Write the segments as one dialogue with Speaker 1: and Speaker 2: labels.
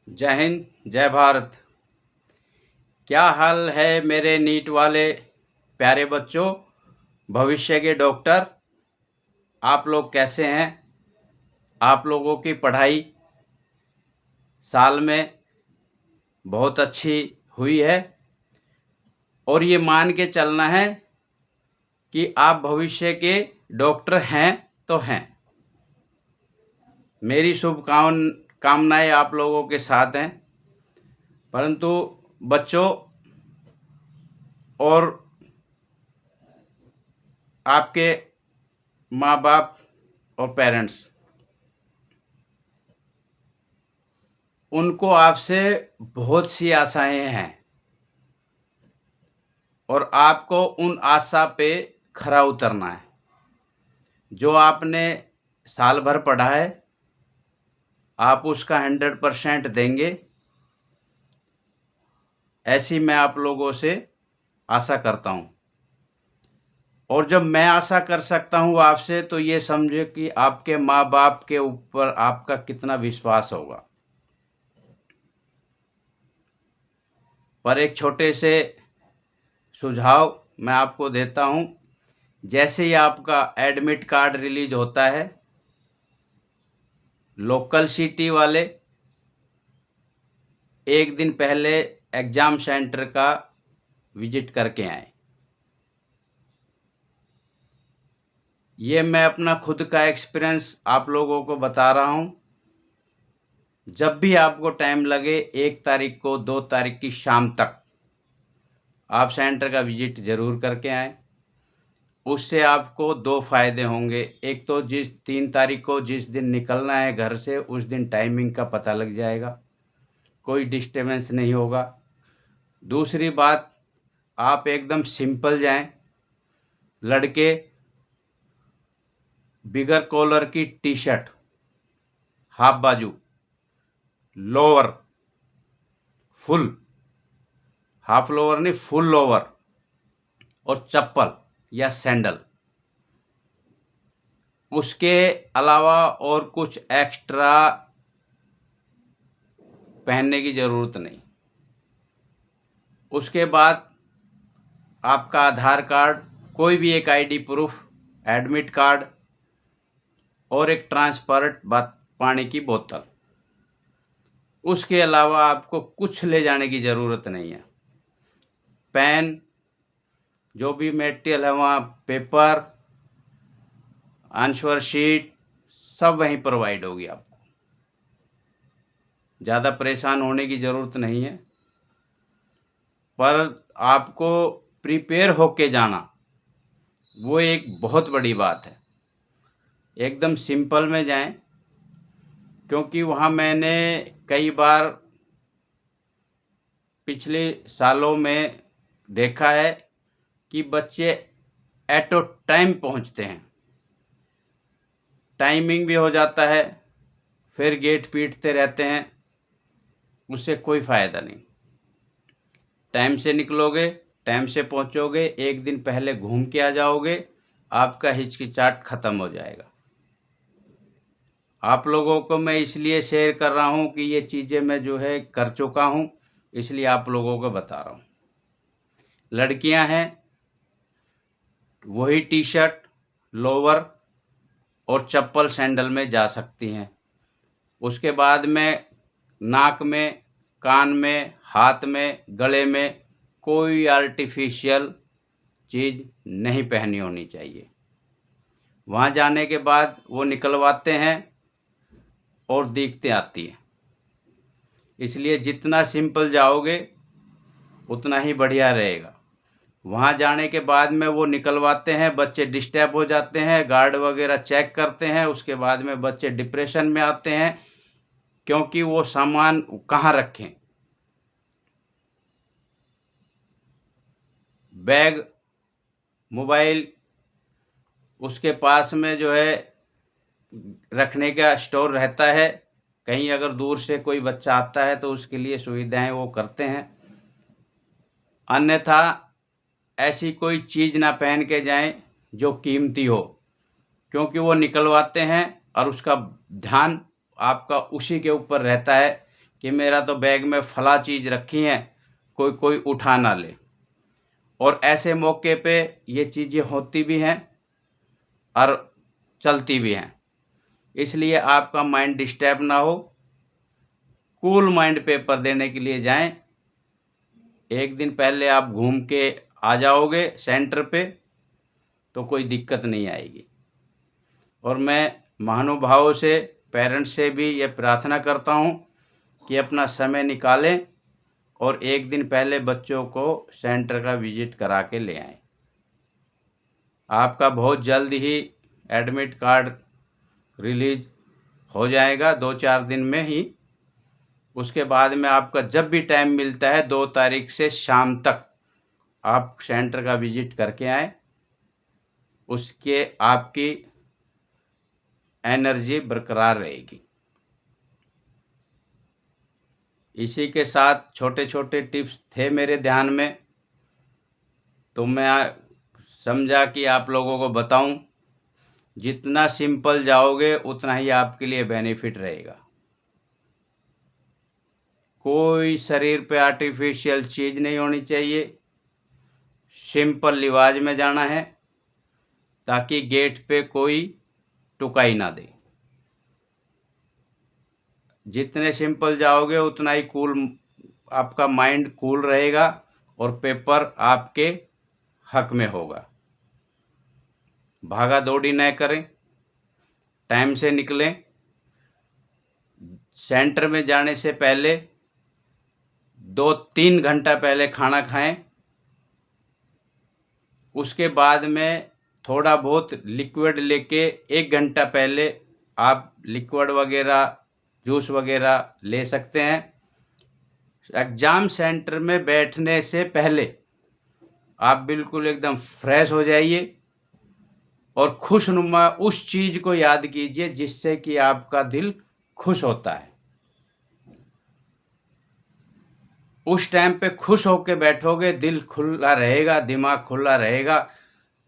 Speaker 1: जय हिंद, जय भारत। क्या हाल है मेरे नीट वाले प्यारे बच्चों, भविष्य के डॉक्टर। आप लोग कैसे हैं? आप लोगों की पढ़ाई साल में बहुत अच्छी हुई है और ये मान के चलना है कि आप भविष्य के डॉक्टर हैं तो हैं। मेरी कामनाएं आप लोगों के साथ हैं। परंतु बच्चों और आपके माँ बाप और पेरेंट्स, उनको आपसे बहुत सी आशाएं हैं और आपको उन आशा पे खरा उतरना है। जो आपने साल भर पढ़ा है आप उसका 100% देंगे, ऐसी मैं आप लोगों से आशा करता हूँ। और जब मैं आशा कर सकता हूँ आपसे, तो ये समझे कि आपके माँ बाप के ऊपर आपका कितना विश्वास होगा। पर एक छोटे से सुझाव मैं आपको देता हूँ। जैसे ही आपका एडमिट कार्ड रिलीज होता है, लोकल सिटी वाले एक दिन पहले एग्ज़ाम सेंटर का विजिट करके आए। ये मैं अपना खुद का एक्सपीरियंस आप लोगों को बता रहा हूँ। जब भी आपको टाइम लगे, 1 तारीख को 2 तारीख की शाम तक आप सेंटर का विजिट ज़रूर करके आएँ। उससे आपको 2 फ़ायदे होंगे। एक तो जिस 3 तारीख को जिस दिन निकलना है घर से, उस दिन टाइमिंग का पता लग जाएगा, कोई डिस्टर्बेंस नहीं होगा। दूसरी बात, आप एकदम सिंपल जाएं। लड़के बिगर कॉलर की टी शर्ट, हाफ बाजू, लोअर, फुल, हाफ लोअर नहीं फुल लोअर, और चप्पल या सैंडल। उसके अलावा और कुछ एक्स्ट्रा पहनने की ज़रूरत नहीं। उसके बाद आपका आधार कार्ड, कोई भी एक आईडी प्रूफ, एडमिट कार्ड और एक ट्रांसपेरेंट पानी की बोतल। उसके अलावा आपको कुछ ले जाने की ज़रूरत नहीं है। पेन, जो भी मटेरियल है वहाँ, पेपर, आंसर शीट, सब वहीं प्रोवाइड होगी आपको। ज़्यादा परेशान होने की ज़रूरत नहीं है। पर आपको प्रिपेयर होके जाना, वो एक बहुत बड़ी बात है। एकदम सिंपल में जाएं, क्योंकि वहाँ मैंने कई बार पिछले सालों में देखा है कि बच्चे एट अ टाइम पहुँचते हैं, टाइमिंग भी हो जाता है, फिर गेट पीटते रहते हैं। उससे कोई फ़ायदा नहीं। टाइम से निकलोगे, टाइम से पहुंचोगे, एक दिन पहले घूम के आ जाओगे, आपका हिचकिचाहट ख़त्म हो जाएगा। आप लोगों को मैं इसलिए शेयर कर रहा हूं कि ये चीज़ें मैं जो है कर चुका हूं, इसलिए आप लोगों को बता रहा हूं। लड़कियां हैं, वही टी शर्ट, लोअर और चप्पल सैंडल में जा सकती हैं। उसके बाद में नाक में, कान में, हाथ में, गले में कोई आर्टिफिशियल चीज़ नहीं पहनी होनी चाहिए। वहाँ जाने के बाद वो निकलवाते हैं और दिखते आती है। इसलिए जितना सिंपल जाओगे उतना ही बढ़िया रहेगा। वहाँ जाने के बाद में वो निकलवाते हैं, बच्चे डिस्टर्ब हो जाते हैं, गार्ड वगैरह चेक करते हैं। उसके बाद में बच्चे डिप्रेशन में आते हैं, क्योंकि वो सामान कहाँ रखें। बैग, मोबाइल उसके पास में जो है रखने का स्टोर रहता है। कहीं अगर दूर से कोई बच्चा आता है तो उसके लिए सुविधाएं वो करते हैं। अन्यथा ऐसी कोई चीज़ ना पहन के जाएं जो कीमती हो, क्योंकि वो निकलवाते हैं और उसका ध्यान आपका उसी के ऊपर रहता है कि मेरा तो बैग में फला चीज़ रखी है, कोई उठा ना ले। और ऐसे मौके पे ये चीज़ें होती भी हैं और चलती भी हैं। इसलिए आपका माइंड डिस्टर्ब ना हो, कूल माइंड पेपर देने के लिए जाएं। एक दिन पहले आप घूम के आ जाओगे सेंटर पे तो कोई दिक्कत नहीं आएगी। और मैं महानुभावों से, पेरेंट्स से भी ये प्रार्थना करता हूँ कि अपना समय निकालें और एक दिन पहले बच्चों को सेंटर का विजिट करा के ले आएं। आपका बहुत जल्द ही एडमिट कार्ड रिलीज हो जाएगा, 2-4 दिन में ही। उसके बाद में आपका जब भी टाइम मिलता है 2 तारीख से शाम तक आप सेंटर का विजिट करके आएँ। उसके आपकी एनर्जी बरकरार रहेगी। इसी के साथ छोटे छोटे टिप्स थे मेरे ध्यान में, तो मैं समझा कि आप लोगों को बताऊं। जितना सिंपल जाओगे उतना ही आपके लिए बेनिफिट रहेगा। कोई शरीर पे आर्टिफिशियल चीज़ नहीं होनी चाहिए, सिंपल लिवाज में जाना है ताकि गेट पे कोई टुकाई ना दे। जितने सिंपल जाओगे उतना ही कूल, आपका माइंड कूल रहेगा और पेपर आपके हक में होगा। भागा दौड़ी न करें, टाइम से निकलें। सेंटर में जाने से पहले 2-3 घंटा पहले खाना खाएं। उसके बाद में थोड़ा बहुत लिक्विड लेके 1 घंटा पहले आप लिक्विड वगैरह, जूस वगैरह ले सकते हैं। एग्ज़ाम सेंटर में बैठने से पहले आप बिल्कुल एकदम फ्रेश हो जाइए और खुशनुमा उस चीज़ को याद कीजिए जिससे कि आपका दिल खुश होता है। उस टाइम पे खुश होकर बैठोगे, दिल खुला रहेगा, दिमाग खुला रहेगा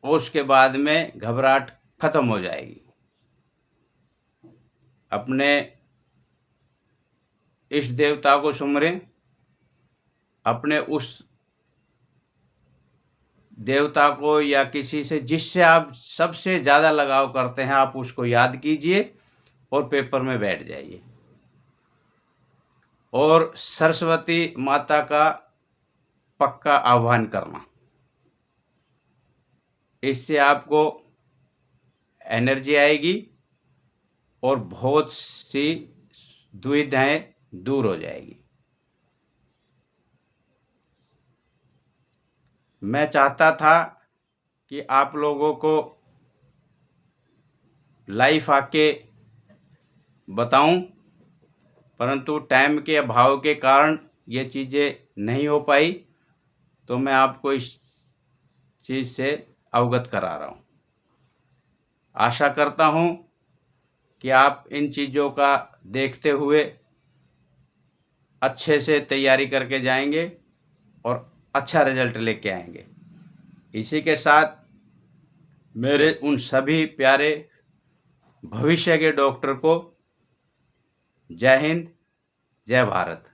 Speaker 1: और उसके बाद में घबराहट खत्म हो जाएगी। अपने इष्ट देवता को सुमरें, अपने उस देवता को या किसी से जिससे आप सबसे ज़्यादा लगाव करते हैं, आप उसको याद कीजिए और पेपर में बैठ जाइए। और सरस्वती माता का पक्का आह्वान करना, इससे आपको एनर्जी आएगी और बहुत सी दुविधाएं दूर हो जाएगी। मैं चाहता था कि आप लोगों को लाइव आके बताऊं, परंतु टाइम के अभाव के कारण ये चीज़ें नहीं हो पाई, तो मैं आपको इस चीज़ से अवगत करा रहा हूं। आशा करता हूं कि आप इन चीज़ों का देखते हुए अच्छे से तैयारी करके जाएंगे और अच्छा रिजल्ट लेके आएंगे। इसी के साथ मेरे उन सभी प्यारे भविष्य के डॉक्टर को जय हिंद, जय भारत।